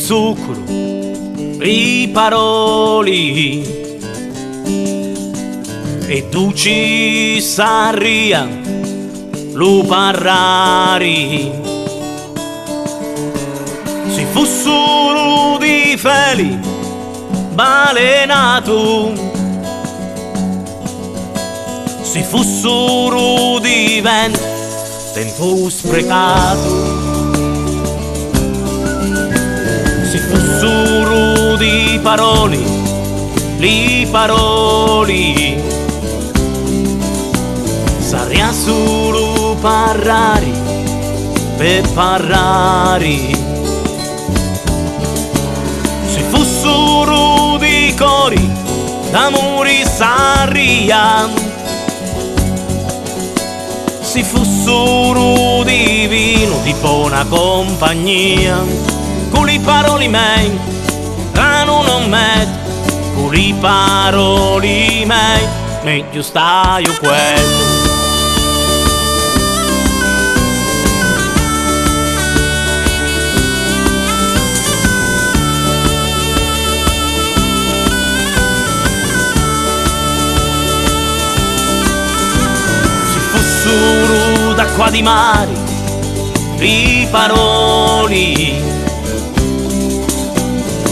zucchero, i paroli e tu ci sarria lo parlari. Si fossero di feli balenato, si fossero di vento tempo sprecato, si fossero di parole, li paroli, saria solo parlare per parlare. Si fossero di cori d'amore saria, si fossero di vino di buona compagnia, con le parole miei rano non metto, con le parole miei meglio stai quello. D'acqua di mare, i paroli,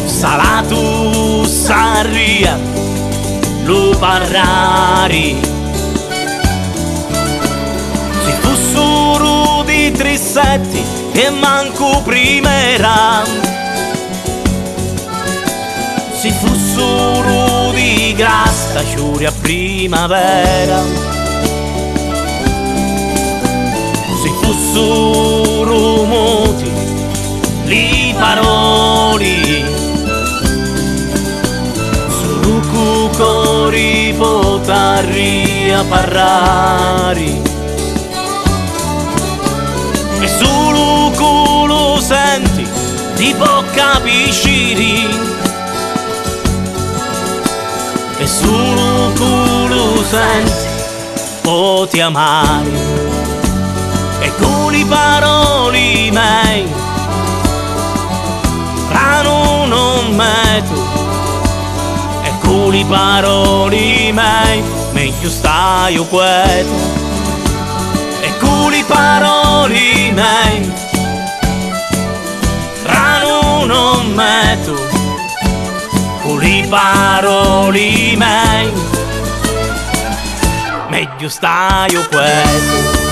salato sarria, lo parlari. Si fossero di trissetti e manco primera, si fossero di grassa sciuria primavera, si fossero muti li paroli, solo cucori potarri a parlare, e solo culo senti ti può capisci, e solo culo senti può ti amare. E con le parole miei rano non metto, e con le parole miei meglio stai quieto, e con le parole miei rano non metto, con le parole miei meglio stai quieto.